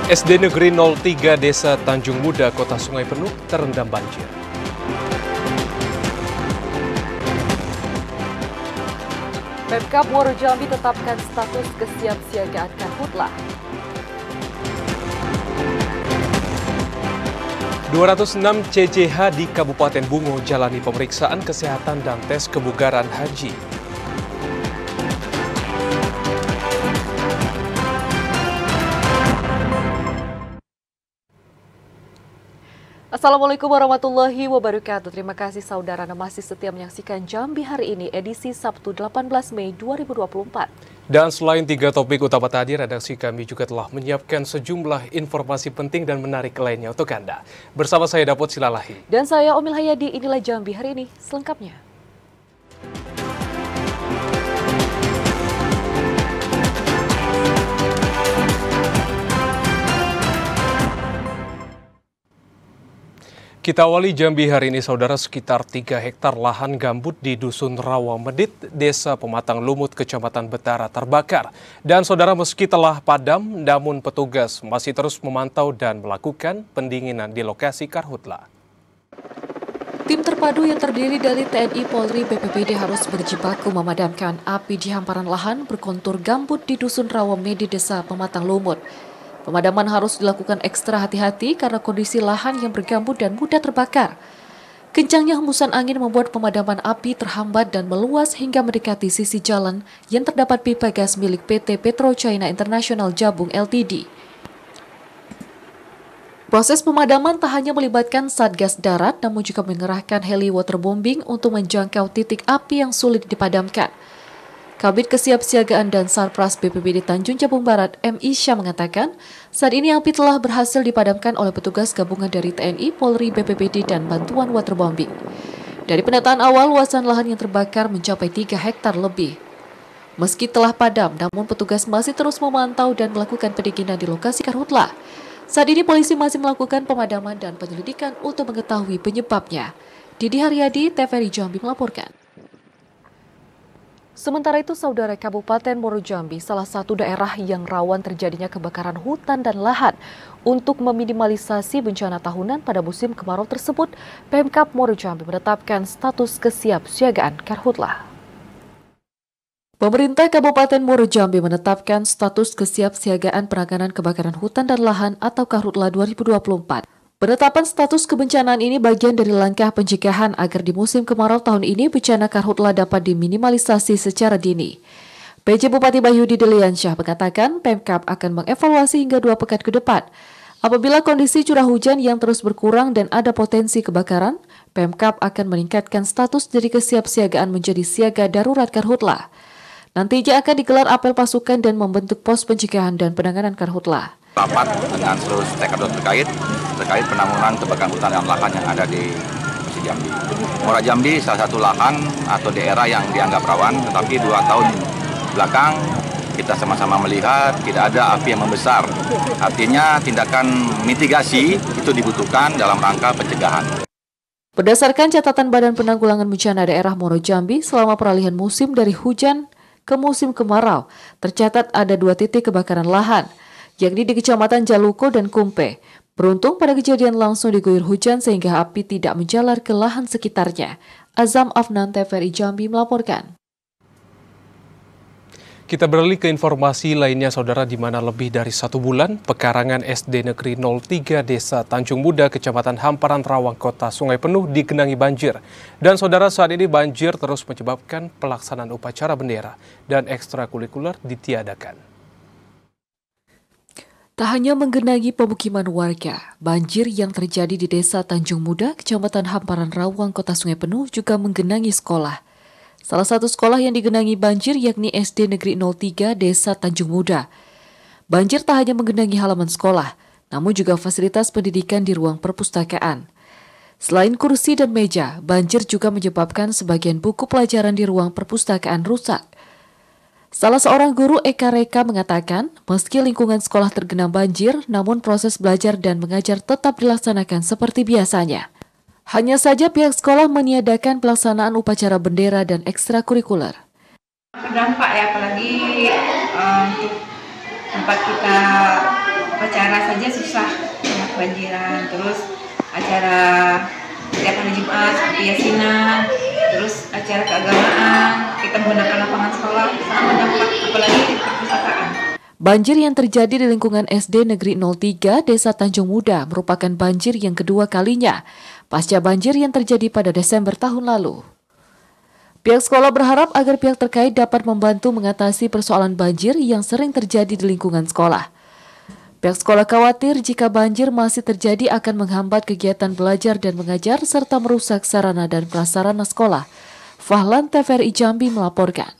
SD Negeri 03 Desa Tanjung Muda, Kota Sungai Penuh terendam banjir. Pemkab Muaro Jambi tetapkan status kesiapsiagaan Karhutla. 206 CCH di Kabupaten Bungo jalani pemeriksaan kesehatan dan tes kebugaran haji. Assalamualaikum warahmatullahi wabarakatuh. Terima kasih saudara Anda masih setia menyaksikan Jambi hari ini, edisi Sabtu 18 Mei 2024. Dan selain 3 topik utama tadi, redaksi kami juga telah menyiapkan sejumlah informasi penting dan menarik lainnya untuk Anda. Bersama saya Dapot Silalahi. Dan saya Omil Hayadi, inilah Jambi hari ini selengkapnya. Kita awali Jambi hari ini, saudara. Sekitar 3 hektar lahan gambut di Dusun Rawa Medit, Desa Pematang Lumut, Kecamatan Betara terbakar. Dan saudara, meski telah padam, namun petugas masih terus memantau dan melakukan pendinginan di lokasi karhutla. Tim terpadu yang terdiri dari TNI, Polri, BPBD harus berjibaku memadamkan api di hamparan lahan berkontur gambut di Dusun Rawa Medit, Desa Pematang Lumut. Pemadaman harus dilakukan ekstra hati-hati karena kondisi lahan yang bergambut dan mudah terbakar. Kencangnya hembusan angin membuat pemadaman api terhambat dan meluas hingga mendekati sisi jalan yang terdapat pipa gas milik PT PetroChina International Jabung Ltd. Proses pemadaman tak hanya melibatkan Satgas Darat, namun juga mengerahkan heli waterbombing untuk menjangkau titik api yang sulit dipadamkan. Kabid Kesiapsiagaan dan Sarpras BPBD Tanjung Jabung Barat, M. Isya mengatakan, saat ini api telah berhasil dipadamkan oleh petugas gabungan dari TNI, Polri, BPBD, dan bantuan waterbombing. Dari pendataan awal, luasan lahan yang terbakar mencapai 3 hektar lebih. Meski telah padam, namun petugas masih terus memantau dan melakukan pendinginan di lokasi karhutla. Saat ini polisi masih melakukan pemadaman dan penyelidikan untuk mengetahui penyebabnya. Didi Haryadi, TVRI Jambi melaporkan. Sementara itu, saudara, Kabupaten Muaro Jambi salah satu daerah yang rawan terjadinya kebakaran hutan dan lahan. Untuk meminimalisasi bencana tahunan pada musim kemarau tersebut, Pemkab Muaro Jambi menetapkan status kesiapsiagaan karhutla. Pemerintah Kabupaten Muaro Jambi menetapkan status kesiapsiagaan penanganan kebakaran hutan dan lahan atau Karhutla 2024. Penetapan status kebencanaan ini bagian dari langkah pencegahan agar di musim kemarau tahun ini bencana karhutla dapat diminimalisasi secara dini. PJ Bupati Bahyudi Deliansyah mengatakan Pemkab akan mengevaluasi hingga 2 pekan ke depan. Apabila kondisi curah hujan yang terus berkurang dan ada potensi kebakaran, Pemkab akan meningkatkan status dari kesiapsiagaan menjadi siaga darurat karhutla. Nantinya akan digelar apel pasukan dan membentuk pos pencegahan dan penanganan karhutla. Rapat dengan seluruh stakeholder terkait penanggulangan kebakaran hutan dan lahan yang ada di Provinsi Jambi. Muaro Jambi salah satu lahan atau daerah yang dianggap rawan, tetapi 2 tahun belakang kita sama-sama melihat tidak ada api yang membesar. Artinya tindakan mitigasi itu dibutuhkan dalam rangka pencegahan. Berdasarkan catatan Badan Penanggulangan Bencana Daerah Muaro Jambi, selama peralihan musim dari hujan ke musim kemarau, tercatat ada 2 titik kebakaran lahan, yakni di Kecamatan Jaluko dan Kumpe. Beruntung pada kejadian langsung diguyur hujan sehingga api tidak menjalar ke lahan sekitarnya. Azam Afnan, TVRI Jambi melaporkan. Kita beralih ke informasi lainnya, saudara, di mana lebih dari 1 bulan pekarangan SD Negeri 03 Desa Tanjung Muda, Kecamatan Hamparan Rawang, Kota Sungai Penuh digenangi banjir. Dan saudara, saat ini banjir terus menyebabkan pelaksanaan upacara bendera dan ekstrakurikuler ditiadakan. Tak hanya menggenangi pemukiman warga, banjir yang terjadi di Desa Tanjung Muda, Kecamatan Hamparan Rawang, Kota Sungai Penuh juga menggenangi sekolah. Salah satu sekolah yang digenangi banjir yakni SD Negeri 03 Desa Tanjung Muda. Banjir tak hanya menggenangi halaman sekolah, namun juga fasilitas pendidikan di ruang perpustakaan. Selain kursi dan meja, banjir juga menyebabkan sebagian buku pelajaran di ruang perpustakaan rusak. Salah seorang guru, Eka Reka, mengatakan meski lingkungan sekolah tergenang banjir, namun proses belajar dan mengajar tetap dilaksanakan seperti biasanya. Hanya saja pihak sekolah meniadakan pelaksanaan upacara bendera dan ekstrakurikuler. Terdampak ya, apalagi untuk tempat kita upacara saja susah, banyak banjiran. Terus acara setiap hari Jumat seperti yasinan, terus acara keagamaan, kita menggunakan lapangan sekolah sangat berdampak, apalagi di perpustakaan. Banjir yang terjadi di lingkungan SD Negeri 03 Desa Tanjung Muda merupakan banjir yang kedua kalinya pasca banjir yang terjadi pada Desember tahun lalu. Pihak sekolah berharap agar pihak terkait dapat membantu mengatasi persoalan banjir yang sering terjadi di lingkungan sekolah. Pihak sekolah khawatir jika banjir masih terjadi akan menghambat kegiatan belajar dan mengajar serta merusak sarana dan prasarana sekolah. Fahlan TVRI Jambi melaporkan.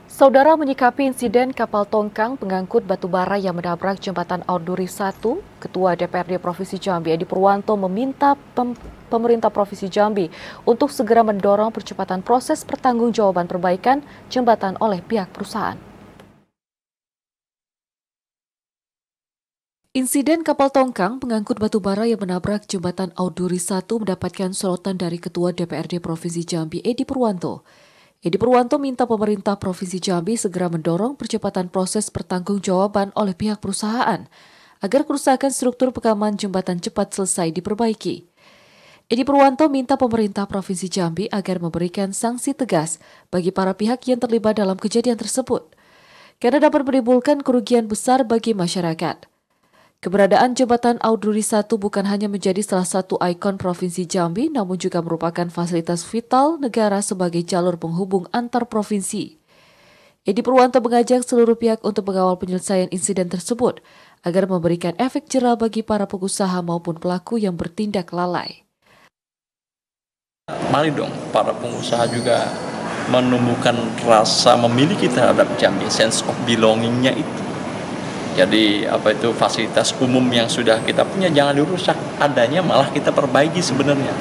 Saudara menyikapi insiden kapal tongkang pengangkut batu bara yang menabrak jembatan Auduri 1, Ketua DPRD Provinsi Jambi Edi Purwanto meminta pemerintah Provinsi Jambi untuk segera mendorong percepatan proses pertanggungjawaban perbaikan jembatan oleh pihak perusahaan. Insiden kapal tongkang pengangkut batu bara yang menabrak jembatan Auduri 1 mendapatkan sorotan dari Ketua DPRD Provinsi Jambi Edi Purwanto. Edi Purwanto minta pemerintah Provinsi Jambi segera mendorong percepatan proses pertanggungjawaban oleh pihak perusahaan agar kerusakan struktur pekaman jembatan cepat selesai diperbaiki. Edi Purwanto minta pemerintah Provinsi Jambi agar memberikan sanksi tegas bagi para pihak yang terlibat dalam kejadian tersebut, karena dapat menimbulkan kerugian besar bagi masyarakat. Keberadaan jembatan Auduri 1 bukan hanya menjadi salah satu ikon Provinsi Jambi, namun juga merupakan fasilitas vital negara sebagai jalur penghubung antar provinsi. Edi Purwanto mengajak seluruh pihak untuk mengawal penyelesaian insiden tersebut agar memberikan efek jera bagi para pengusaha maupun pelaku yang bertindak lalai. Mari dong para pengusaha juga menumbuhkan rasa memiliki terhadap Jambi, sense of belonging-nya itu. Jadi fasilitas umum yang sudah kita punya jangan dirusak, adanya malah kita perbaiki sebenarnya.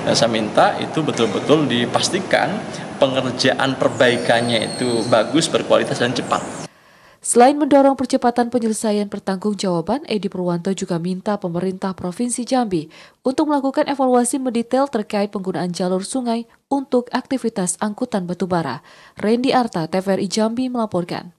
Dan saya minta itu betul-betul dipastikan pengerjaan perbaikannya itu bagus, berkualitas dan cepat. Selain mendorong percepatan penyelesaian pertanggungjawaban, Edi Purwanto juga minta pemerintah Provinsi Jambi untuk melakukan evaluasi mendetail terkait penggunaan jalur sungai untuk aktivitas angkutan batubara. Randy Arta, TVRI Jambi melaporkan.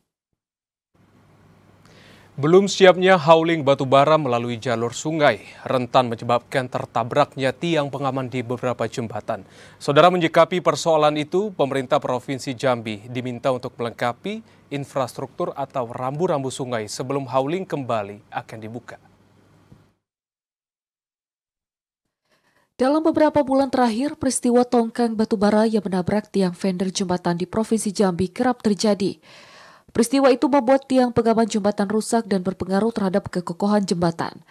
Belum siapnya hauling batubara melalui jalur sungai rentan menyebabkan tertabraknya tiang pengaman di beberapa jembatan. Saudara, menyikapi persoalan itu, pemerintah Provinsi Jambi diminta untuk melengkapi infrastruktur atau rambu-rambu sungai sebelum hauling kembali akan dibuka. Dalam beberapa bulan terakhir, peristiwa tongkang batubara yang menabrak tiang fender jembatan di Provinsi Jambi kerap terjadi. Peristiwa itu membuat tiang pengaman jembatan rusak dan berpengaruh terhadap kekokohan jembatan.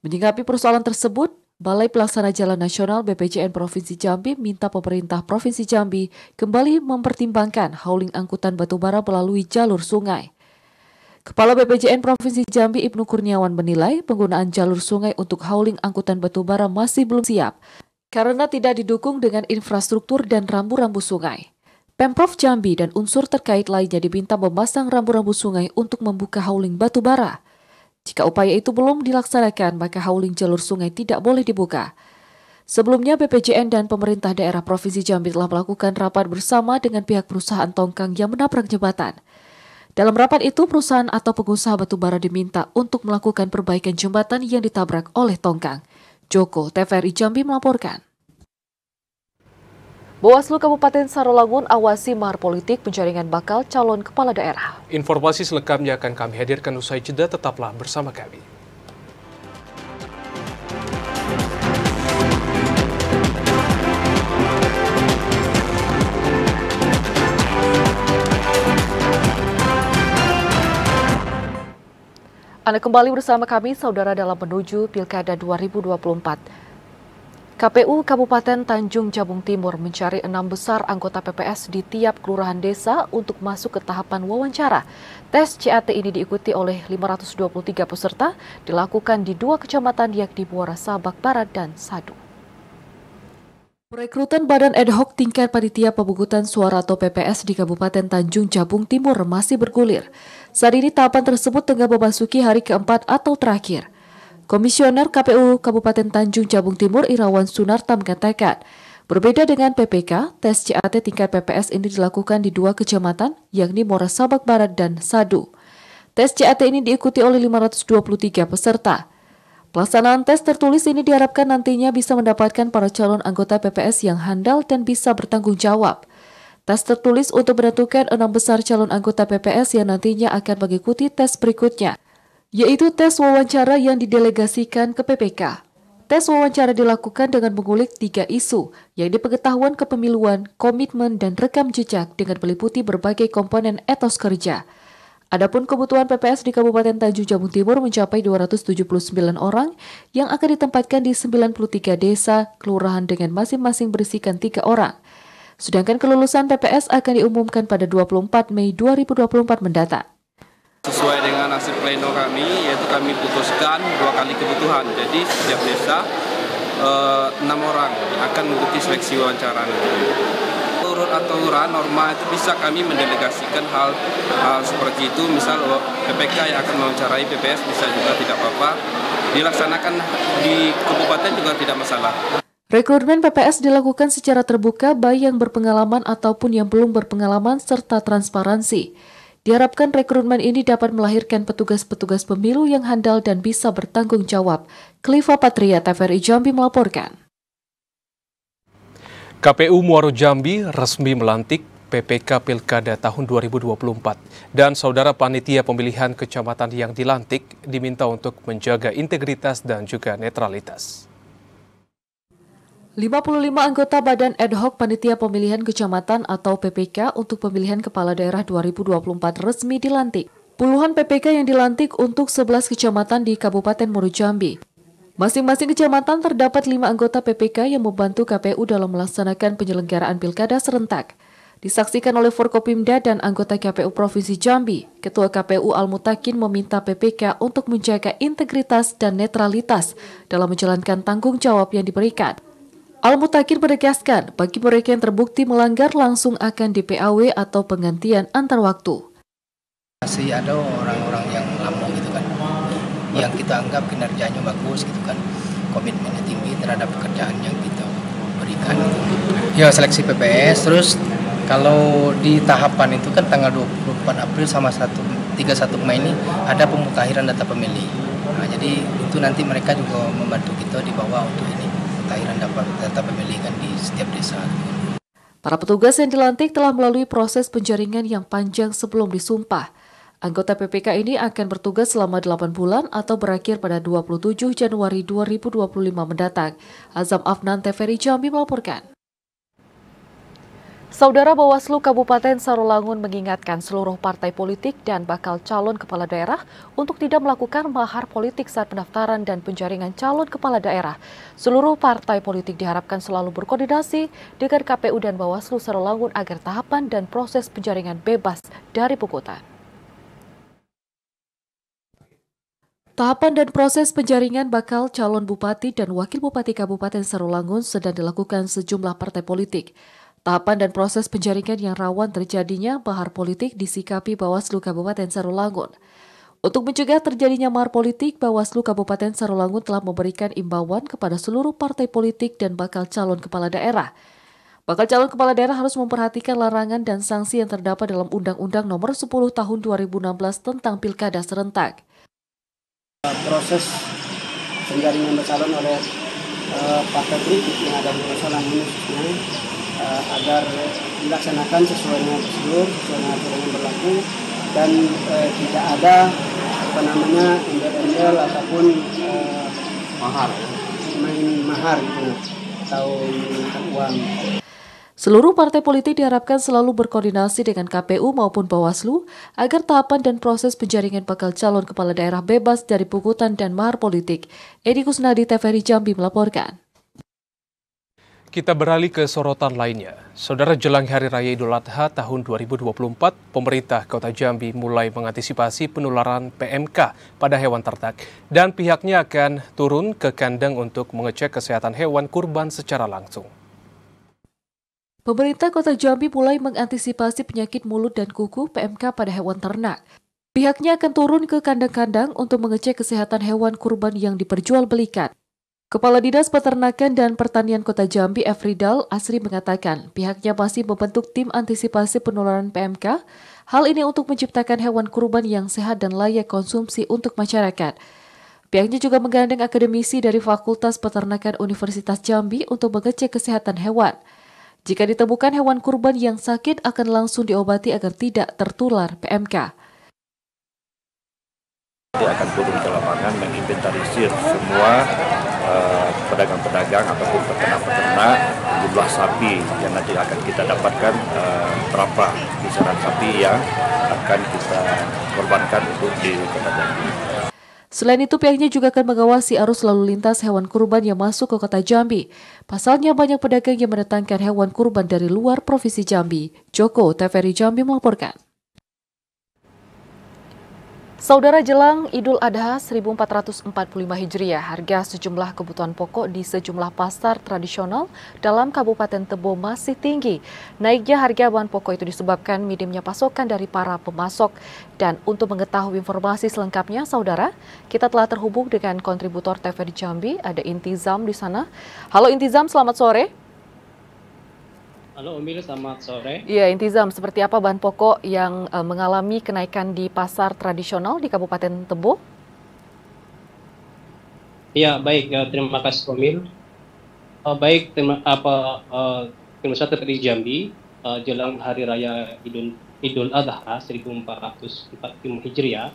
Menyikapi persoalan tersebut, Balai Pelaksana Jalan Nasional BPJN Provinsi Jambi minta pemerintah Provinsi Jambi kembali mempertimbangkan hauling angkutan batubara melalui jalur sungai. Kepala BPJN Provinsi Jambi Ibnu Kurniawan menilai penggunaan jalur sungai untuk hauling angkutan batubara masih belum siap karena tidak didukung dengan infrastruktur dan rambu-rambu sungai. Pemprov Jambi dan unsur terkait lainnya diminta memasang rambu-rambu sungai untuk membuka hauling batubara. Jika upaya itu belum dilaksanakan, maka hauling jalur sungai tidak boleh dibuka. Sebelumnya, BPJN dan pemerintah daerah Provinsi Jambi telah melakukan rapat bersama dengan pihak perusahaan tongkang yang menabrak jembatan. Dalam rapat itu, perusahaan atau pengusaha batubara diminta untuk melakukan perbaikan jembatan yang ditabrak oleh tongkang. Joko, TVRI Jambi melaporkan. Bawaslu Kabupaten Sarolangun awasi mahar politik penjaringan bakal calon kepala daerah. Informasi selengkapnya akan kami hadirkan usai jeda, tetaplah bersama kami. Anda kembali bersama kami, saudara, dalam menuju Pilkada 2024. KPU Kabupaten Tanjung Jabung Timur mencari 6 besar anggota PPS di tiap kelurahan desa untuk masuk ke tahapan wawancara. Tes CAT ini diikuti oleh 523 peserta, dilakukan di 2 kecamatan yakni Muara Sabak Barat dan Sadu. Perekrutan Badan Ad Hoc Tingkat Panitia Pemungutan Suara atau PPS di Kabupaten Tanjung Jabung Timur masih bergulir. Saat ini tahapan tersebut tengah memasuki hari keempat atau terakhir. Komisioner KPU Kabupaten Tanjung Jabung Timur Irawan Sunarta mengatakan, berbeda dengan PPK, tes CAT tingkat PPS ini dilakukan di 2 kecamatan, yakni Muara Sabak Barat dan Sadu. Tes CAT ini diikuti oleh 523 peserta. Pelaksanaan tes tertulis ini diharapkan nantinya bisa mendapatkan para calon anggota PPS yang handal dan bisa bertanggung jawab. Tes tertulis untuk menentukan 6 besar calon anggota PPS yang nantinya akan mengikuti tes berikutnya, yaitu tes wawancara yang didelegasikan ke PPK. Tes wawancara dilakukan dengan mengulik 3 isu, yaitu pengetahuan kepemiluan, komitmen, dan rekam jejak dengan meliputi berbagai komponen etos kerja. Adapun kebutuhan PPS di Kabupaten Tanjung Jabung Timur mencapai 279 orang yang akan ditempatkan di 93 desa, kelurahan dengan masing-masing berisikan 3 orang. Sedangkan kelulusan PPS akan diumumkan pada 24 Mei 2024 mendatang. Sesuai dengan hasil pleno kami, yaitu kami putuskan 2 kali kebutuhan. Jadi setiap desa 6 orang akan mengikuti seleksi wawancara. Menurut aturan norma itu bisa kami mendelegasikan hal seperti itu. Misal PPK yang akan mewawancarai PPS bisa juga tidak apa-apa. Dilaksanakan di kabupaten juga tidak masalah. Rekrutmen PPS dilakukan secara terbuka baik yang berpengalaman ataupun yang belum berpengalaman serta transparansi. Diharapkan rekrutmen ini dapat melahirkan petugas-petugas pemilu yang handal dan bisa bertanggung jawab. Kliva Patria, TVRI Jambi melaporkan. KPU Muaro Jambi resmi melantik PPK Pilkada tahun 2024 dan saudara panitia pemilihan kecamatan yang dilantik diminta untuk menjaga integritas dan juga netralitas. 55 anggota Badan Ad Hoc Panitia Pemilihan Kecamatan atau PPK untuk pemilihan Kepala Daerah 2024 resmi dilantik. Puluhan PPK yang dilantik untuk 11 kecamatan di Kabupaten Muaro Jambi. Masing-masing kecamatan terdapat 5 anggota PPK yang membantu KPU dalam melaksanakan penyelenggaraan pilkada serentak. Disaksikan oleh Forkopimda dan anggota KPU Provinsi Jambi, Ketua KPU Al-Mutakin meminta PPK untuk menjaga integritas dan netralitas dalam menjalankan tanggung jawab yang diberikan. Al-Mutakin menegaskan bagi mereka yang terbukti melanggar langsung akan di-PAW atau penggantian antar waktu. Masih ada orang-orang yang lama gitu kan, yang kita anggap kinerjanya bagus gitu kan, komitmennya tinggi terhadap pekerjaan yang kita berikan gitu. Ya seleksi PPS, terus kalau di tahapan itu kan tanggal 24 April sama 31 Mei ini ada pemutahiran data pemilih. Nah, jadi itu nanti mereka juga membantu kita di bawah untuk ini pemutahiran data pemilih kan di setiap desa. Para petugas yang dilantik telah melalui proses penjaringan yang panjang sebelum disumpah. Anggota PPK ini akan bertugas selama 8 bulan atau berakhir pada 27 Januari 2025 mendatang. Azam Afnan, TVRI Jambi melaporkan. Saudara Bawaslu Kabupaten Sarolangun mengingatkan seluruh partai politik dan bakal calon kepala daerah untuk tidak melakukan mahar politik saat pendaftaran dan penjaringan calon kepala daerah. Seluruh partai politik diharapkan selalu berkoordinasi dengan KPU dan Bawaslu Sarolangun agar tahapan dan proses penjaringan bebas dari pungutan. Tahapan dan proses penjaringan bakal calon bupati dan wakil bupati Kabupaten Sarolangun sedang dilakukan sejumlah partai politik. Tahapan dan proses penjaringan yang rawan terjadinya mahar politik disikapi Bawaslu Kabupaten Sarolangun. Untuk mencegah terjadinya mahar politik, Bawaslu Kabupaten Sarolangun telah memberikan imbauan kepada seluruh partai politik dan bakal calon kepala daerah. Bakal calon kepala daerah harus memperhatikan larangan dan sanksi yang terdapat dalam Undang-Undang Nomor 10 Tahun 2016 tentang Pilkada Serentak. Proses penjaringan bercalon oleh partai politik yang ada di Sarolangun agar dilaksanakan sesuai dengan prosedur, sesuai dengan aturan yang berlaku dan tidak ada embel-embel ataupun main mahar gitu atau minta uang. Seluruh partai politik diharapkan selalu berkoordinasi dengan KPU maupun Bawaslu agar tahapan dan proses penjaringan bakal calon kepala daerah bebas dari pungutan dan mahar politik. Edi Kusnadi, TVRI Jambi melaporkan. Kita beralih ke sorotan lainnya. Saudara, jelang Hari Raya Idul Adha tahun 2024, pemerintah Kota Jambi mulai mengantisipasi penularan PMK pada hewan ternak dan pihaknya akan turun ke kandang untuk mengecek kesehatan hewan kurban secara langsung. Pemerintah Kota Jambi mulai mengantisipasi penyakit mulut dan kuku PMK pada hewan ternak. Pihaknya akan turun ke kandang-kandang untuk mengecek kesehatan hewan kurban yang diperjualbelikan. Kepala Dinas Peternakan dan Pertanian Kota Jambi, Efridal Asri mengatakan pihaknya masih membentuk tim antisipasi penularan PMK Hal ini untuk menciptakan hewan kurban yang sehat dan layak konsumsi untuk masyarakat. Pihaknya juga menggandeng akademisi dari Fakultas Peternakan Universitas Jambi untuk mengecek kesehatan hewan. Jika ditemukan hewan kurban yang sakit akan langsung diobati agar tidak tertular PMK. Dia akan turun ke lapangan menginventarisir semua pedagang-pedagang ataupun peternak-peternak jumlah sapi yang nanti akan kita dapatkan berapa kisaran sapi yang akan kita korbankan untuk di Kota Jambi. Selain itu, pihaknya juga akan mengawasi arus lalu lintas hewan kurban yang masuk ke Kota Jambi. Pasalnya banyak pedagang yang mendatangkan hewan kurban dari luar Provinsi Jambi. Joko, TVRI Jambi melaporkan. Saudara, jelang Idul Adha 1445 Hijriah, harga sejumlah kebutuhan pokok di sejumlah pasar tradisional dalam Kabupaten Tebo masih tinggi. Naiknya harga bahan pokok itu disebabkan minimnya pasokan dari para pemasok. Dan untuk mengetahui informasi selengkapnya, saudara, kita telah terhubung dengan kontributor TVRI Jambi, ada Intizam di sana. Halo Intizam, selamat sore. Halo Umil, selamat sore. Iya, Intizam, seperti apa bahan pokok yang mengalami kenaikan di pasar tradisional di Kabupaten Tebo? Ya, baik, terima kasih Umil. Baik, terima kasih TVRI Jambi, jelang Hari Raya Idul Adha 1445 Hijriah,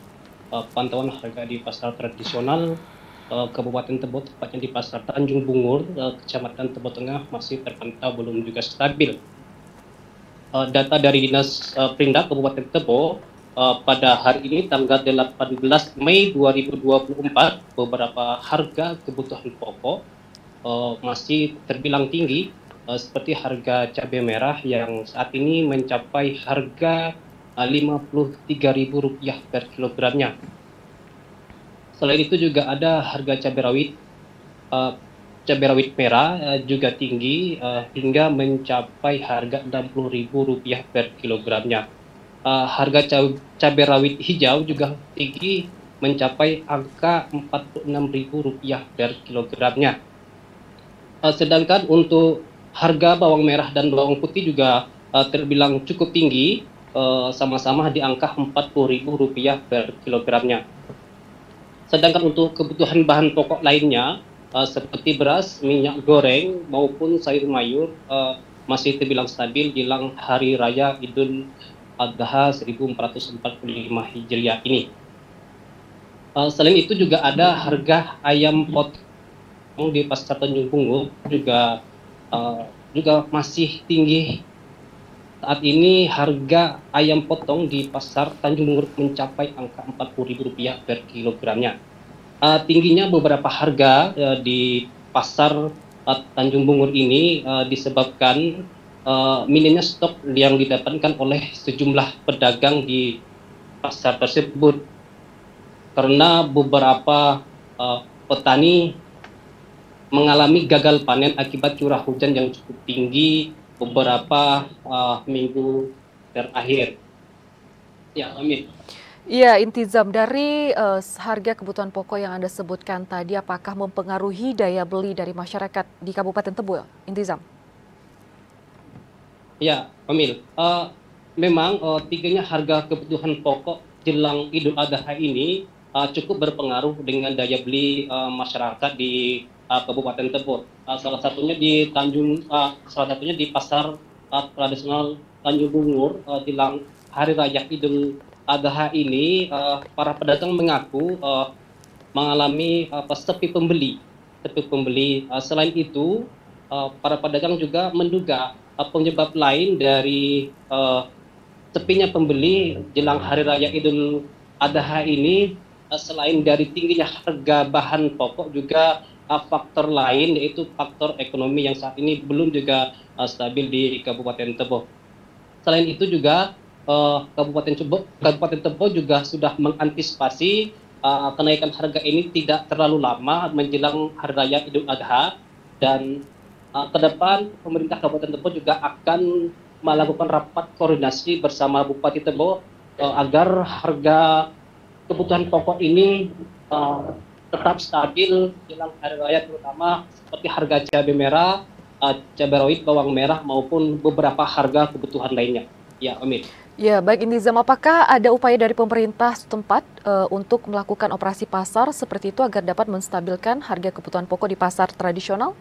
pantauan harga di pasar tradisional Kabupaten Tebo, tepatnya di Pasar Tanjung Bungur, Kecamatan Tebo Tengah, masih terpantau belum juga stabil. Data dari Dinas Perindak Kabupaten Tebo, pada hari ini tanggal 18 Mei 2024, beberapa harga kebutuhan pokok masih terbilang tinggi, seperti harga cabai merah yang saat ini mencapai harga Rp53.000 per kilogramnya. Selain itu juga ada harga cabai rawit merah juga tinggi hingga mencapai harga Rp60.000 per kilogramnya. Harga cabai rawit hijau juga tinggi mencapai angka Rp46.000 per kilogramnya. Sedangkan untuk harga bawang merah dan bawang putih juga terbilang cukup tinggi, sama-sama di angka Rp40.000 per kilogramnya. Sedangkan untuk kebutuhan bahan pokok lainnya, seperti beras, minyak goreng, maupun sayur mayur, masih terbilang stabil jelang Hari Raya Idul Adha 1445 Hijriah ini. Selain itu juga ada harga ayam potong di Pasar Tanjung Bungur juga masih tinggi. Saat ini harga ayam potong di Pasar Tanjung Bungur mencapai angka Rp40.000 per kilogramnya. Tingginya beberapa harga di Pasar Tanjung Bungur ini disebabkan minimnya stok yang didapatkan oleh sejumlah pedagang di pasar tersebut. Karena beberapa petani mengalami gagal panen akibat curah hujan yang cukup tinggi beberapa minggu terakhir. Ya, amin. Iya, Intizam, dari harga kebutuhan pokok yang Anda sebutkan tadi, apakah mempengaruhi daya beli dari masyarakat di Kabupaten Tebo, Intizam? Ya, Amil. Memang tingginya harga kebutuhan pokok jelang Idul Adha ini cukup berpengaruh dengan daya beli masyarakat di Kabupaten Tebo. Salah satunya di pasar tradisional Tanjung Bungur jelang Hari Raya Idul Adha ini, para pedagang mengaku mengalami sepi pembeli. Selain itu, para pedagang juga menduga penyebab lain dari sepinya pembeli jelang Hari Raya Idul Adha ini, selain dari tingginya harga bahan pokok, juga faktor lain, yaitu faktor ekonomi yang saat ini belum juga stabil di Kabupaten Tebo. Selain itu juga Kabupaten Tebo juga sudah mengantisipasi kenaikan harga ini tidak terlalu lama menjelang Hari Raya Idul Adha, dan ke depan pemerintah Kabupaten Tebo juga akan melakukan rapat koordinasi bersama Bupati Tebo agar harga kebutuhan pokok ini tetap stabil jelang Hari Raya, terutama seperti harga cabai merah, cabai rawit, bawang merah, maupun beberapa harga kebutuhan lainnya. Ya, Amin. Ya, baik Intizam, apakah ada upaya dari pemerintah setempat untuk melakukan operasi pasar seperti itu agar dapat menstabilkan harga kebutuhan pokok di pasar tradisional?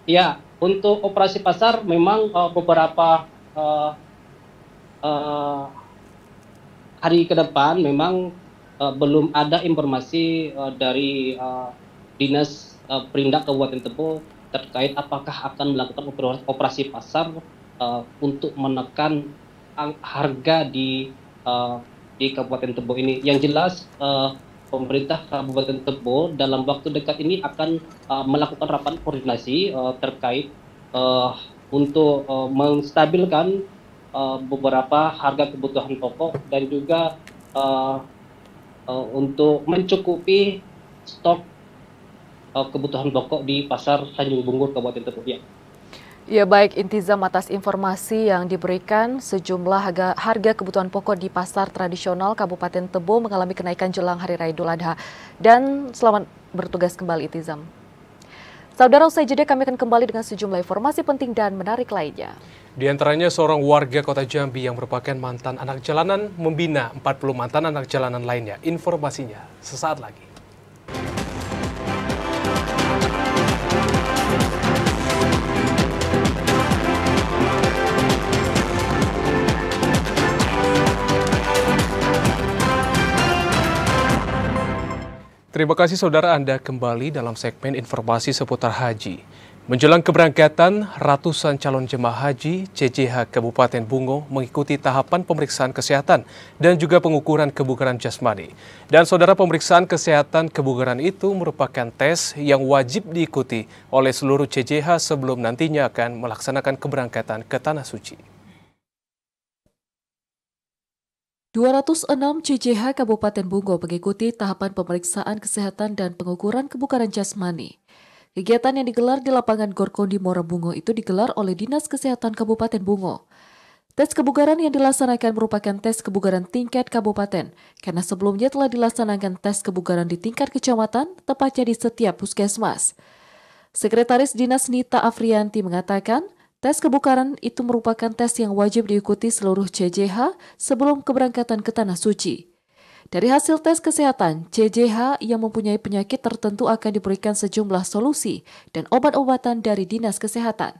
Ya, untuk operasi pasar memang beberapa hari ke depan memang belum ada informasi dari Dinas Perindak Kabupaten Tebo terkait apakah akan melakukan operasi pasar untuk menekan harga di Kabupaten Tebo ini. Yang jelas pemerintah Kabupaten Tebo dalam waktu dekat ini akan melakukan rapat koordinasi terkait untuk menstabilkan beberapa harga kebutuhan pokok dan juga untuk mencukupi stok kebutuhan pokok di pasar Tanjung Bungur Kabupaten Tebo. Ya, baik Intizam, atas informasi yang diberikan, sejumlah harga kebutuhan pokok di pasar tradisional Kabupaten Tebo mengalami kenaikan jelang Hari Raya Idul Adha. Dan selamat bertugas kembali Intizam. Saudara, usai jeda kami akan kembali dengan sejumlah informasi penting dan menarik lainnya. Di antaranya seorang warga Kota Jambi yang merupakan mantan anak jalanan membina 40 mantan anak jalanan lainnya. Informasinya sesaat lagi. Terima kasih saudara, Anda kembali dalam segmen informasi seputar haji. Menjelang keberangkatan, ratusan calon jemaah haji CJH Kabupaten Bungo mengikuti tahapan pemeriksaan kesehatan dan juga pengukuran kebugaran jasmani. Dan saudara, pemeriksaan kesehatan kebugaran itu merupakan tes yang wajib diikuti oleh seluruh CJH sebelum nantinya akan melaksanakan keberangkatan ke Tanah Suci. 206 CJH Kabupaten Bungo mengikuti tahapan pemeriksaan kesehatan dan pengukuran kebugaran jasmani. Kegiatan yang digelar di lapangan Gorkondi Muara Bungo itu digelar oleh Dinas Kesehatan Kabupaten Bungo. Tes kebugaran yang dilaksanakan merupakan tes kebugaran tingkat kabupaten, karena sebelumnya telah dilaksanakan tes kebugaran di tingkat kecamatan, tepatnya di setiap puskesmas. Sekretaris Dinas Nita Afrianti mengatakan, tes kebugaran itu merupakan tes yang wajib diikuti seluruh CJH sebelum keberangkatan ke Tanah Suci. Dari hasil tes kesehatan, CJH yang mempunyai penyakit tertentu akan diberikan sejumlah solusi dan obat-obatan dari Dinas Kesehatan.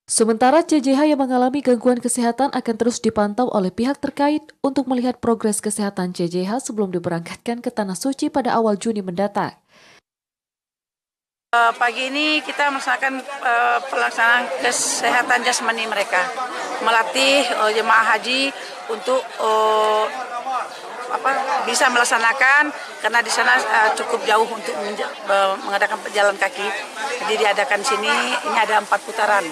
Sementara CJH yang mengalami gangguan kesehatan akan terus dipantau oleh pihak terkait untuk melihat progres kesehatan CJH sebelum diberangkatkan ke Tanah Suci pada awal Juni mendatang. Pagi ini kita melaksanakan pelaksanaan kesehatan jasmani mereka, melatih jemaah haji untuk bisa melaksanakan, karena di sana cukup jauh untuk mengadakan pejalan kaki. Jadi diadakan sini, ini ada 4 putaran.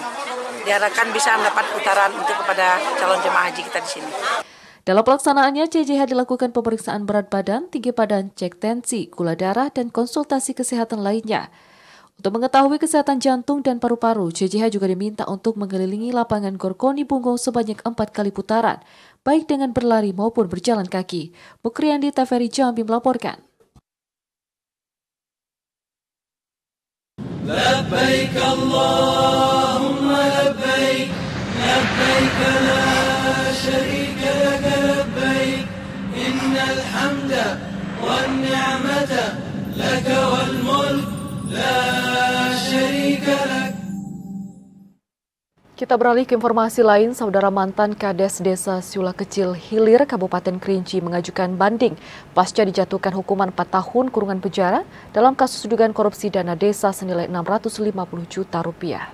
Diharapkan bisa mendapat putaran untuk kepada calon jemaah haji kita di sini. Dalam pelaksanaannya, CJH dilakukan pemeriksaan berat badan, tinggi badan, cek tensi, gula darah, dan konsultasi kesehatan lainnya. Untuk mengetahui kesehatan jantung dan paru-paru, CJH juga diminta untuk mengelilingi lapangan Gorkondi Bungo sebanyak 4 kali putaran, baik dengan berlari maupun berjalan kaki. Mukriandi TVRI Jambi melaporkan. Labbaik Allahumma labbaik, labbaik la syarika laka labbaik, innal hamda wan ni'mata laka wal mulk. Kita beralih ke informasi lain, saudara mantan Kades Desa Siula Kecil Hilir Kabupaten Kerinci mengajukan banding pasca dijatuhkan hukuman 4 tahun kurungan penjara dalam kasus dugaan korupsi dana desa senilai 650 juta rupiah.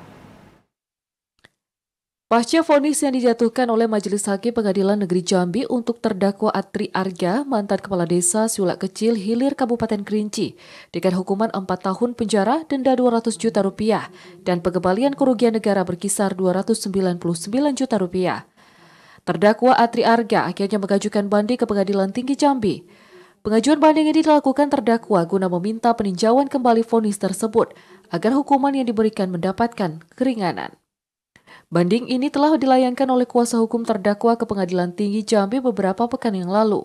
Pasca vonis yang dijatuhkan oleh Majelis Hakim Pengadilan Negeri Jambi untuk terdakwa Atri Arga, mantan Kepala Desa Siula Kecil Hilir Kabupaten Kerinci, dengan hukuman 4 tahun penjara, denda 200 juta rupiah, dan pengembalian kerugian negara berkisar 299 juta rupiah. Terdakwa Atri Arga akhirnya mengajukan banding ke Pengadilan Tinggi Jambi. Pengajuan banding ini dilakukan terdakwa guna meminta peninjauan kembali vonis tersebut agar hukuman yang diberikan mendapatkan keringanan. Banding ini telah dilayangkan oleh kuasa hukum terdakwa ke Pengadilan Tinggi Jambi beberapa pekan yang lalu.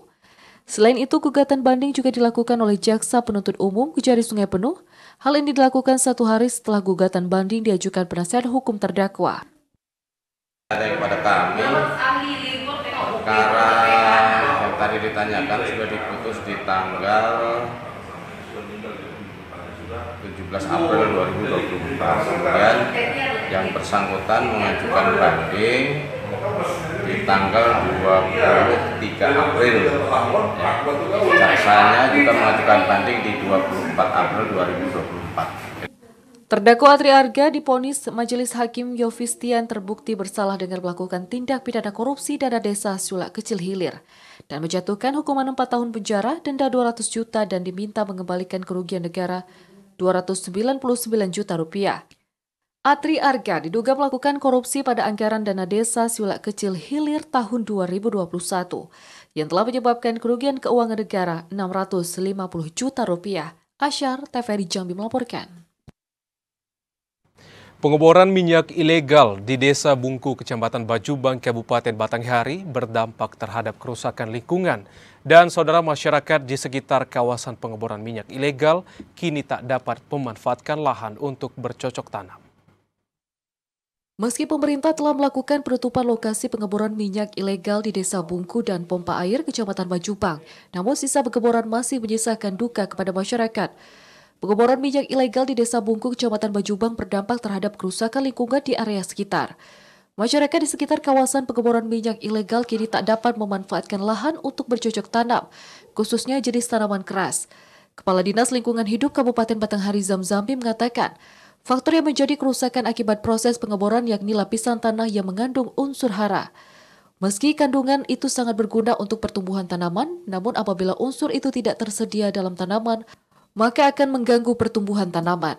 Selain itu, gugatan banding juga dilakukan oleh Jaksa Penuntut Umum Kejari Sungai Penuh. Hal ini dilakukan 1 hari setelah gugatan banding diajukan penasihat hukum terdakwa. Ada kepada kami perkara yang tadi ditanyakan sudah diputus di tanggal 17 April 2024. Kemudian yang bersangkutan mengajukan banding di tanggal 23 April. Jaksanya juga mengajukan banding di 24 April 2024. Terdakwa Atri Arga divonis Majelis Hakim Yofistian terbukti bersalah dengan melakukan tindak pidana korupsi dana desa Sulak Kecil Hilir dan menjatuhkan hukuman 4 tahun penjara, denda 200 juta dan diminta mengembalikan kerugian negara 299 juta rupiah. Atri Arga diduga melakukan korupsi pada anggaran dana desa Sulak Kecil Hilir tahun 2021 yang telah menyebabkan kerugian keuangan negara 650 juta rupiah. Asyar, TVRI Jambi melaporkan. Pengeboran minyak ilegal di Desa Bungku, Kecamatan Bajubang, Kabupaten Batanghari berdampak terhadap kerusakan lingkungan dan saudara masyarakat di sekitar kawasan pengeboran minyak ilegal kini tak dapat memanfaatkan lahan untuk bercocok tanam. Meski pemerintah telah melakukan penutupan lokasi pengeboran minyak ilegal di Desa Bungku dan Pompa Air, Kecamatan Bajubang, namun sisa pengeboran masih menyisakan duka kepada masyarakat. Pengeboran minyak ilegal di Desa Bungku, Kecamatan Bajubang berdampak terhadap kerusakan lingkungan di area sekitar. Masyarakat di sekitar kawasan pengeboran minyak ilegal kini tak dapat memanfaatkan lahan untuk bercocok tanam, khususnya jenis tanaman keras. Kepala Dinas Lingkungan Hidup Kabupaten Batanghari Zamzambi mengatakan, faktor yang menjadi kerusakan akibat proses pengeboran yakni lapisan tanah yang mengandung unsur hara. Meski kandungan itu sangat berguna untuk pertumbuhan tanaman, namun apabila unsur itu tidak tersedia dalam tanaman, maka akan mengganggu pertumbuhan tanaman.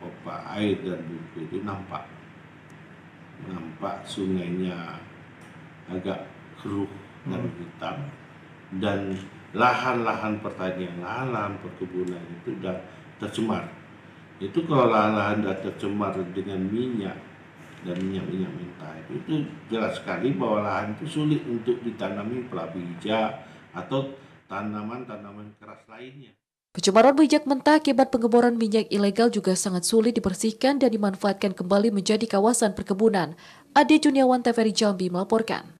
Pompa air dan Bungku itu nampak sungainya agak keruh dan hitam, dan lahan-lahan pertanian, lahan perkebunan itu sudah tercemar. Itu kalau lahan-lahan sudah tercemar dengan minyak dan minyak mentah, itu jelas sekali bahwa lahan itu sulit untuk ditanami palawija atau tanaman-tanaman keras lainnya. Pencemaran minyak mentah akibat pengeboran minyak ilegal juga sangat sulit dibersihkan dan dimanfaatkan kembali menjadi kawasan perkebunan. Ade Juniawan, TVRI Jambi melaporkan.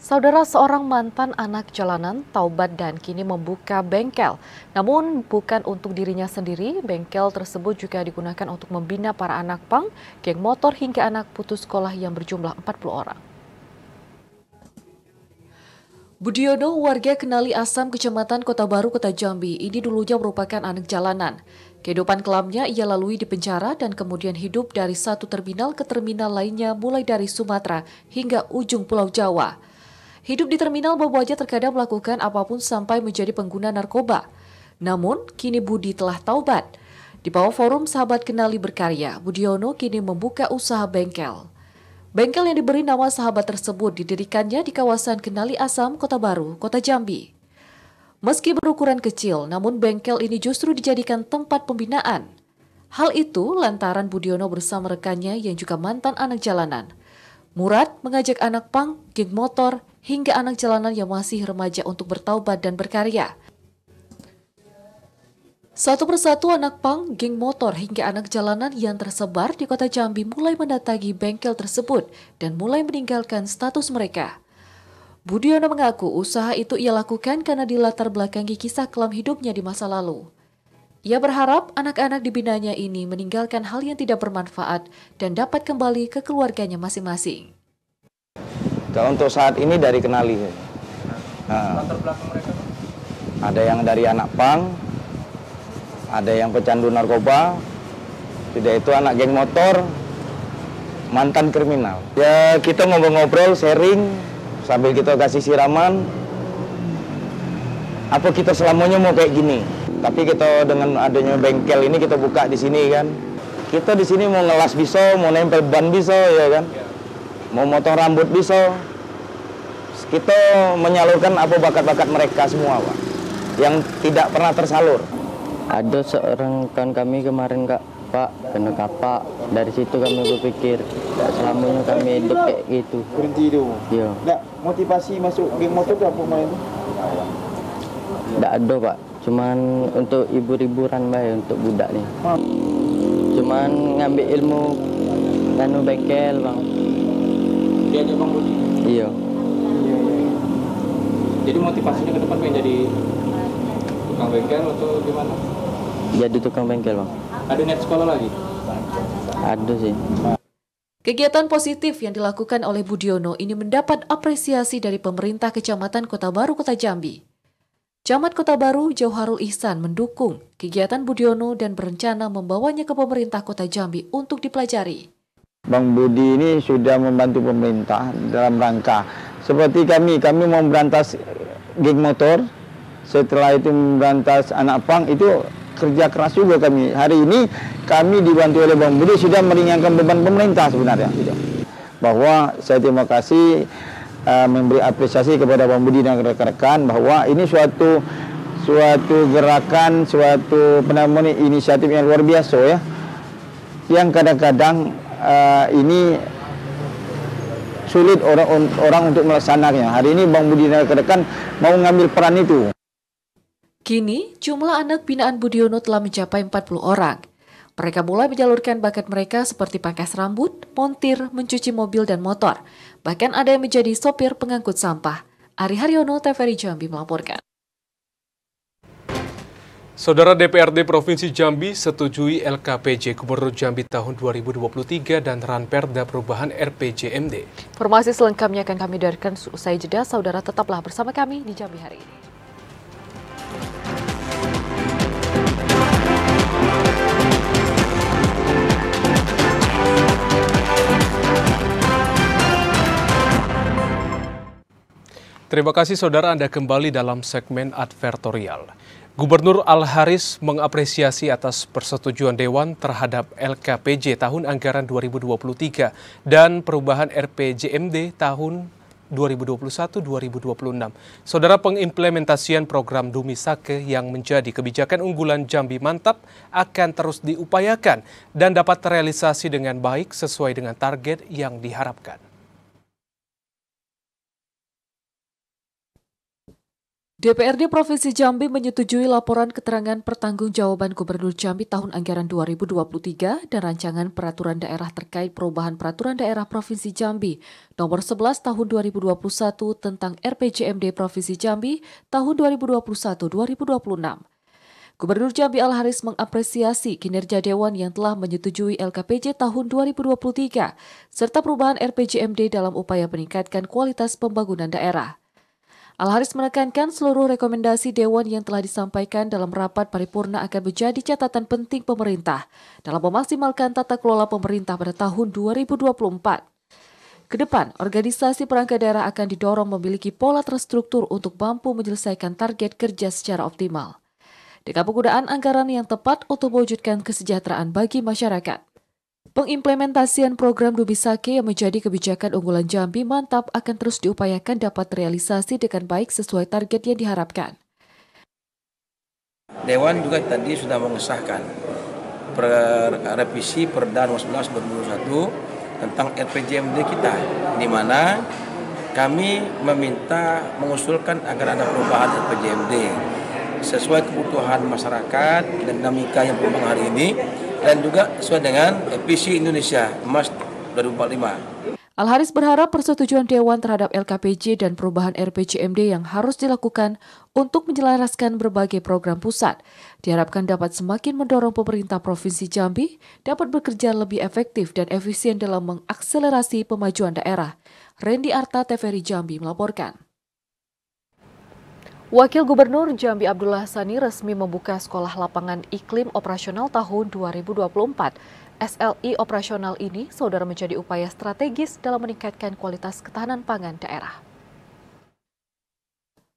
Saudara, seorang mantan anak jalanan taubat dan kini membuka bengkel. Namun bukan untuk dirinya sendiri, bengkel tersebut juga digunakan untuk membina para anak pang, geng motor hingga anak putus sekolah yang berjumlah 40 orang. Budiono, warga Kenali Asam, Kecamatan Kota Baru, Kota Jambi, ini dulunya merupakan anak jalanan. Kehidupan kelamnya ia lalui di penjara dan kemudian hidup dari satu terminal ke terminal lainnya mulai dari Sumatera hingga ujung Pulau Jawa. Hidup di terminal membuatnya terkadang melakukan apapun sampai menjadi pengguna narkoba. Namun, kini Budi telah taubat. Di bawah forum Sahabat Kenali Berkarya, Budiono kini membuka usaha bengkel. Bengkel yang diberi nama Sahabat tersebut didirikannya di kawasan Kenali Asam, Kota Baru, Kota Jambi. Meski berukuran kecil, namun bengkel ini justru dijadikan tempat pembinaan. Hal itu lantaran Budiono bersama rekannya yang juga mantan anak jalanan. Murad mengajak anak pang, geng motor, hingga anak jalanan yang masih remaja untuk bertaubat dan berkarya. Satu persatu anak pang, geng motor, hingga anak jalanan yang tersebar di Kota Jambi mulai mendatangi bengkel tersebut dan mulai meninggalkan status mereka. Budiono mengaku usaha itu ia lakukan karena dilatar belakangi kisah kelam hidupnya di masa lalu. Ia berharap anak-anak dibinanya ini meninggalkan hal yang tidak bermanfaat dan dapat kembali ke keluarganya masing-masing. Untuk saat ini dari Kenali. Latar belakang mereka? Ada yang dari anak pang, ada yang pecandu narkoba, tidak itu anak geng motor, mantan kriminal. Ya kita ngobrol-ngobrol, sharing, sambil kita kasih siraman. Apa kita selamanya mau kayak gini? Tapi kita dengan adanya bengkel ini kita buka di sini kan. Kita di sini mau ngelas bisa, mau nempel ban bisa ya kan. Mau motong rambut bisa. Kita menyalurkan apa bakat-bakat mereka semua, Pak. Yang tidak pernah tersalur. Ada seorang kawan kami kemarin Pak kena kapak. Dari situ kami berpikir selamanya kami hidup kayak gitu. Berhenti itu? Iya. Nggak motivasi masuk geng motor berapa main itu? Nggak ada Pak. Cuman untuk hibur-hiburan baik untuk budak nih. Cuman ngambil ilmu bengkel Bang. Dia ada Bang Budi? Iya. Jadi motivasinya ke depan pengen jadi tukang bengkel atau gimana? Jadi tukang bengkel, Bang. Ada niat sekolah lagi? Ada sih. Kegiatan positif yang dilakukan oleh Budiono ini mendapat apresiasi dari pemerintah Kecamatan Kota Baru, Kota Jambi. Camat Kota Baru, Jauharul Ihsan, mendukung kegiatan Budiono dan berencana membawanya ke pemerintah Kota Jambi untuk dipelajari. Bang Budi ini sudah membantu pemerintah dalam rangka seperti kami mau memberantas geng motor, setelah itu memberantas anak pang, itu kerja keras juga kami. Hari ini kami dibantu oleh Bang Budi sudah meringankan beban pemerintah sebenarnya. Bahwa saya terima kasih memberi apresiasi kepada Bang Budi dan rekan-rekan bahwa ini suatu gerakan, suatu inisiatif yang luar biasa ya. Yang kadang-kadang ini sulit orang untuk melaksanakannya. Hari ini Bang Budi dan rekan-rekan mau ngambil peran itu. Kini, jumlah anak binaan Budiono telah mencapai 40 orang. Mereka mulai menyalurkan bakat mereka seperti pangkas rambut, montir, mencuci mobil dan motor. Bahkan ada yang menjadi sopir pengangkut sampah. Ari Haryono, TVRI Jambi melaporkan. Saudara DPRD Provinsi Jambi setujui LKPJ Gubernur Jambi tahun 2023 dan Ranperda Perubahan RPJMD. Informasi selengkapnya akan kami dengarkan usai jeda. Saudara tetaplah bersama kami di Jambi hari ini. Terima kasih saudara, Anda kembali dalam segmen advertorial. Gubernur Al-Haris mengapresiasi atas persetujuan Dewan terhadap LKPJ tahun anggaran 2023 dan perubahan RPJMD tahun 2021-2026. Saudara, pengimplementasian program Dumisake yang menjadi kebijakan unggulan Jambi Mantap akan terus diupayakan dan dapat terrealisasi dengan baik sesuai dengan target yang diharapkan. DPRD Provinsi Jambi menyetujui laporan keterangan pertanggungjawaban Gubernur Jambi tahun anggaran 2023 dan rancangan peraturan daerah terkait perubahan peraturan daerah Provinsi Jambi nomor 11 tahun 2021 tentang RPJMD Provinsi Jambi tahun 2021-2026. Gubernur Jambi Al-Haris mengapresiasi kinerja Dewan yang telah menyetujui LKPJ tahun 2023 serta perubahan RPJMD dalam upaya meningkatkan kualitas pembangunan daerah. Al-Haris menekankan seluruh rekomendasi Dewan yang telah disampaikan dalam rapat paripurna akan menjadi catatan penting pemerintah dalam memaksimalkan tata kelola pemerintah pada tahun 2024. Kedepan, organisasi perangkat daerah akan didorong memiliki pola terstruktur untuk mampu menyelesaikan target kerja secara optimal. Dengan penggunaan anggaran yang tepat untuk mewujudkan kesejahteraan bagi masyarakat. Pengimplementasian program Dumisake yang menjadi kebijakan unggulan Jambi Mantap akan terus diupayakan dapat terrealisasi dengan baik sesuai target yang diharapkan. Dewan juga tadi sudah mengesahkan revisi Perda nomor 11 2021 tentang RPJMD kita, di mana kami mengusulkan agar ada perubahan RPJMD sesuai kebutuhan masyarakat dan dinamika yang berkembang hari ini, dan juga sesuai dengan visi Indonesia Emas 2045. Al-Haris berharap persetujuan Dewan terhadap LKPJ dan perubahan RPJMD yang harus dilakukan untuk menyelaraskan berbagai program pusat diharapkan dapat semakin mendorong pemerintah Provinsi Jambi dapat bekerja lebih efektif dan efisien dalam mengakselerasi pemajuan daerah. Randy Arta, TVRI Jambi melaporkan. Wakil Gubernur Jambi Abdullah Sani resmi membuka Sekolah Lapangan Iklim Operasional tahun 2024. SLI operasional ini, saudara, menjadi upaya strategis dalam meningkatkan kualitas ketahanan pangan daerah.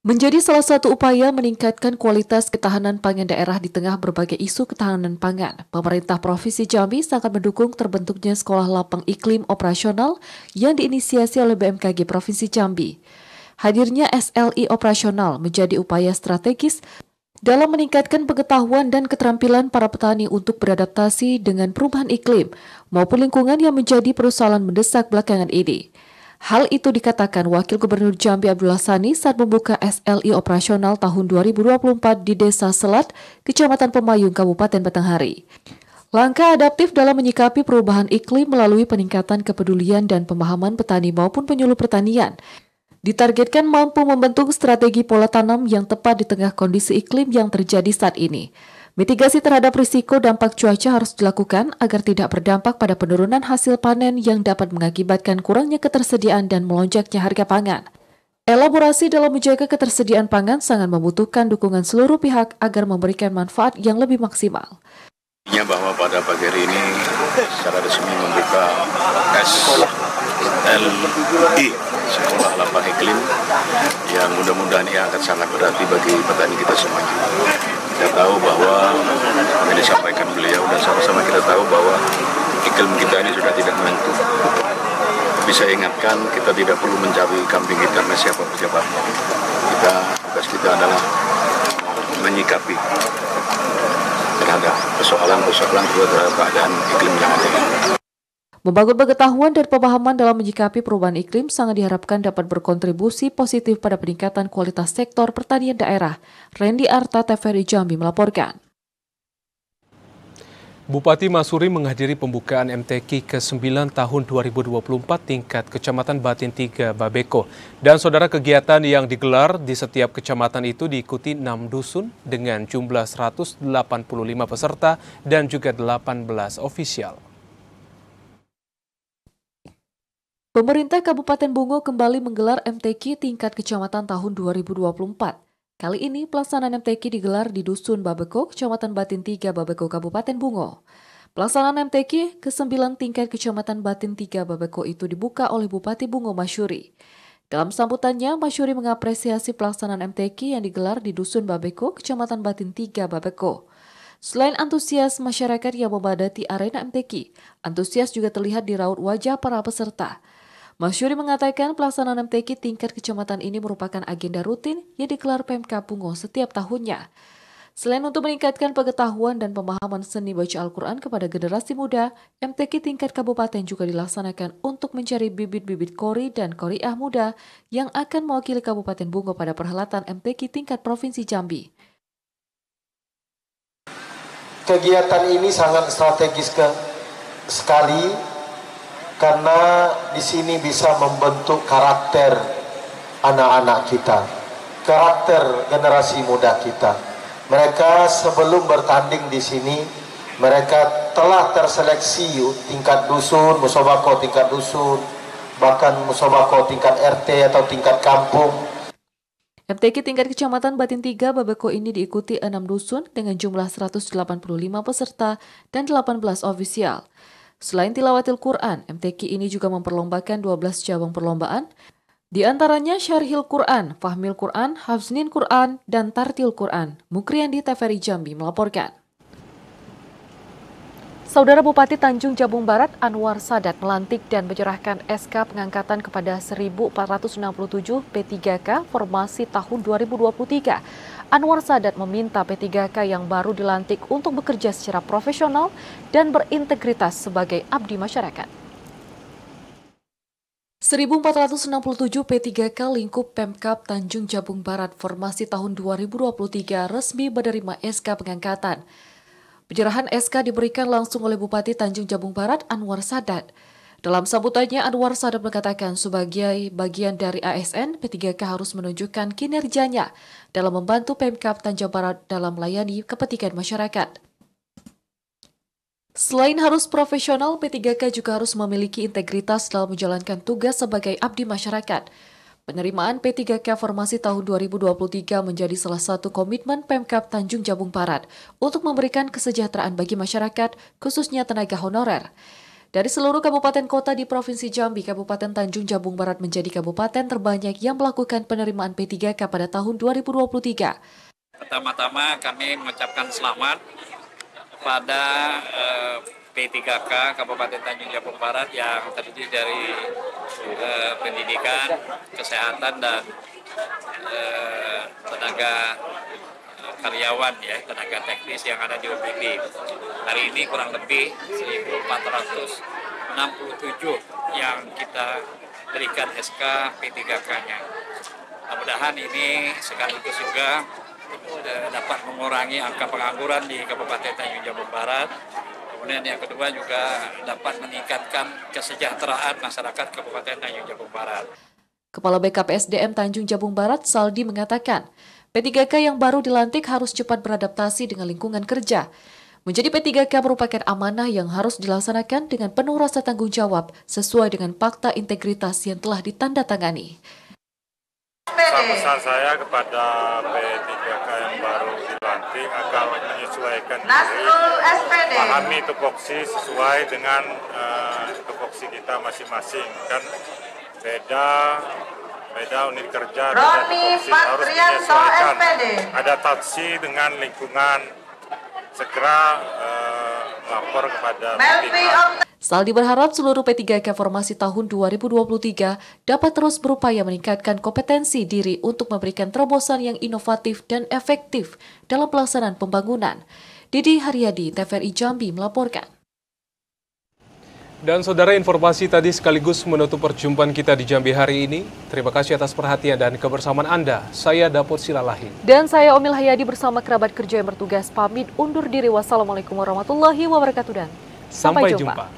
Menjadi salah satu upaya meningkatkan kualitas ketahanan pangan daerah di tengah berbagai isu ketahanan pangan, pemerintah Provinsi Jambi sangat mendukung terbentuknya Sekolah Lapang Iklim Operasional yang diinisiasi oleh BMKG Provinsi Jambi. Hadirnya SLI operasional menjadi upaya strategis dalam meningkatkan pengetahuan dan keterampilan para petani untuk beradaptasi dengan perubahan iklim maupun lingkungan yang menjadi persoalan mendesak belakangan ini. Hal itu dikatakan Wakil Gubernur Jambi Abdullah Sani saat membuka SLI operasional tahun 2024 di Desa Selat, Kecamatan Pemayung, Kabupaten Batanghari. Langkah adaptif dalam menyikapi perubahan iklim melalui peningkatan kepedulian dan pemahaman petani maupun penyuluh pertanian ditargetkan mampu membentuk strategi pola tanam yang tepat di tengah kondisi iklim yang terjadi saat ini. Mitigasi terhadap risiko dampak cuaca harus dilakukan agar tidak berdampak pada penurunan hasil panen yang dapat mengakibatkan kurangnya ketersediaan dan melonjaknya harga pangan. Elaborasi dalam menjaga ketersediaan pangan sangat membutuhkan dukungan seluruh pihak agar memberikan manfaat yang lebih maksimal. Bahwa pada pagi hari ini secara resmi membuka SLI Sekolah Lapang Iklim yang mudah-mudahan ini akan sangat berarti bagi petani kita semuanya. Kita tahu bahwa yang disampaikan beliau dan sama-sama kita tahu bahwa iklim kita ini sudah tidak menentu. Tapi saya ingatkan kita tidak perlu mencari kambing hitam siapa pejabatnya. Tugas kita adalah menyikapi terhadap persoalan-persoalan terhadap keadaan iklim yang ada. Membangun pengetahuan dan pemahaman dalam menyikapi perubahan iklim sangat diharapkan dapat berkontribusi positif pada peningkatan kualitas sektor pertanian daerah. Randy Arta, TVRI Jambi melaporkan. Bupati Masuri menghadiri pembukaan MTQ ke-9 tahun 2024 tingkat Kecamatan Batin 3 Babeko. Dan saudara, kegiatan yang digelar di setiap kecamatan itu diikuti 6 dusun dengan jumlah 185 peserta dan juga 18 ofisial. Pemerintah Kabupaten Bungo kembali menggelar MTQ tingkat kecamatan tahun 2024. Kali ini pelaksanaan MTQ digelar di Dusun Babeko, Kecamatan Batin 3 Babeko, Kabupaten Bungo. Pelaksanaan MTQ ke-9 tingkat Kecamatan Batin 3 Babeko itu dibuka oleh Bupati Bungo Masyuri. Dalam sambutannya, Masyuri mengapresiasi pelaksanaan MTQ yang digelar di Dusun Babeko, Kecamatan Batin 3 Babeko. Selain antusias masyarakat yang memadati arena MTQ, antusias juga terlihat di raut wajah para peserta. Masyuri mengatakan pelaksanaan MTQ tingkat kecamatan ini merupakan agenda rutin yang digelar Pemkab Bungo setiap tahunnya. Selain untuk meningkatkan pengetahuan dan pemahaman seni baca Al-Quran kepada generasi muda, MTQ tingkat kabupaten juga dilaksanakan untuk mencari bibit-bibit qori dan qoriah muda yang akan mewakili Kabupaten Bungo pada perhelatan MTQ tingkat Provinsi Jambi. Kegiatan ini sangat strategis sekali karena di sini bisa membentuk karakter anak-anak kita, karakter generasi muda kita. Mereka sebelum bertanding di sini, mereka telah terseleksi tingkat dusun, musobako tingkat dusun, bahkan musobako tingkat RT atau tingkat kampung. MTQ tingkat Kecamatan Batin 3 Babeko ini diikuti 6 dusun dengan jumlah 185 peserta dan 18 ofisial. Selain tilawatil Quran, MTQ ini juga memperlombakan 12 cabang perlombaan, di antaranya Syarhil Quran, Fahmil Quran, Hafznin Quran, dan Tartil Quran. Mukriandi, TVRI Jambi melaporkan. Saudara Bupati Tanjung Jabung Barat Anwar Sadat melantik dan menyerahkan SK pengangkatan kepada 1467 P3K formasi tahun 2023. Anwar Sadat meminta P3K yang baru dilantik untuk bekerja secara profesional dan berintegritas sebagai abdi masyarakat. 1467 P3K lingkup Pemkab Tanjung Jabung Barat formasi tahun 2023 resmi menerima SK pengangkatan. Penyerahan SK diberikan langsung oleh Bupati Tanjung Jabung Barat Anwar Sadat. Dalam sambutannya, Anwar Sadat mengatakan sebagai bagian dari ASN, P3K harus menunjukkan kinerjanya dalam membantu Pemkab Tanjung Barat dalam melayani kepentingan masyarakat. Selain harus profesional, P3K juga harus memiliki integritas dalam menjalankan tugas sebagai abdi masyarakat. Penerimaan P3K formasi tahun 2023 menjadi salah satu komitmen Pemkab Tanjung Jabung Barat untuk memberikan kesejahteraan bagi masyarakat, khususnya tenaga honorer. Dari seluruh kabupaten kota di Provinsi Jambi, Kabupaten Tanjung Jabung Barat menjadi kabupaten terbanyak yang melakukan penerimaan P3K pada tahun 2023. Pertama-tama kami mengucapkan selamat kepada P3K Kabupaten Tanjung Jabung Barat yang terdiri dari pendidikan, kesehatan, dan tenaga karyawan, ya, tenaga teknis yang ada di OPD. Hari ini kurang lebih 1467 yang kita berikan SK P3K-nya. Mudah-mudahan ini sekaligus juga dapat mengurangi angka pengangguran di Kabupaten Tanjung Jabung Barat. Kemudian yang kedua juga dapat meningkatkan kesejahteraan masyarakat Kabupaten Tanjung Jabung Barat. Kepala BKPSDM Tanjung Jabung Barat, Saldi, mengatakan, P3K yang baru dilantik harus cepat beradaptasi dengan lingkungan kerja. Menjadi P3K merupakan amanah yang harus dilaksanakan dengan penuh rasa tanggung jawab sesuai dengan fakta integritas yang telah ditandatangani. Pesan saya kepada P3K yang baru dilantik agar menyesuaikan diri, pahami tupoksi sesuai dengan tupoksi kita masing-masing. Kan beda unit kerja, beda tupoksi, harus menyesuaikan adaptasi dengan lingkungan, segera melapor kepada P3K. Saldi berharap seluruh P3K formasi tahun 2023 dapat terus berupaya meningkatkan kompetensi diri untuk memberikan terobosan yang inovatif dan efektif dalam pelaksanaan pembangunan. Didi Haryadi, TVRI Jambi melaporkan. Dan saudara, informasi tadi sekaligus menutup perjumpaan kita di Jambi hari ini. Terima kasih atas perhatian dan kebersamaan Anda. Saya Dapot Silalahi. Dan saya Omil Hayadi bersama kerabat kerja yang bertugas pamit undur diri. Wassalamualaikum warahmatullahi wabarakatuh dan sampai jumpa.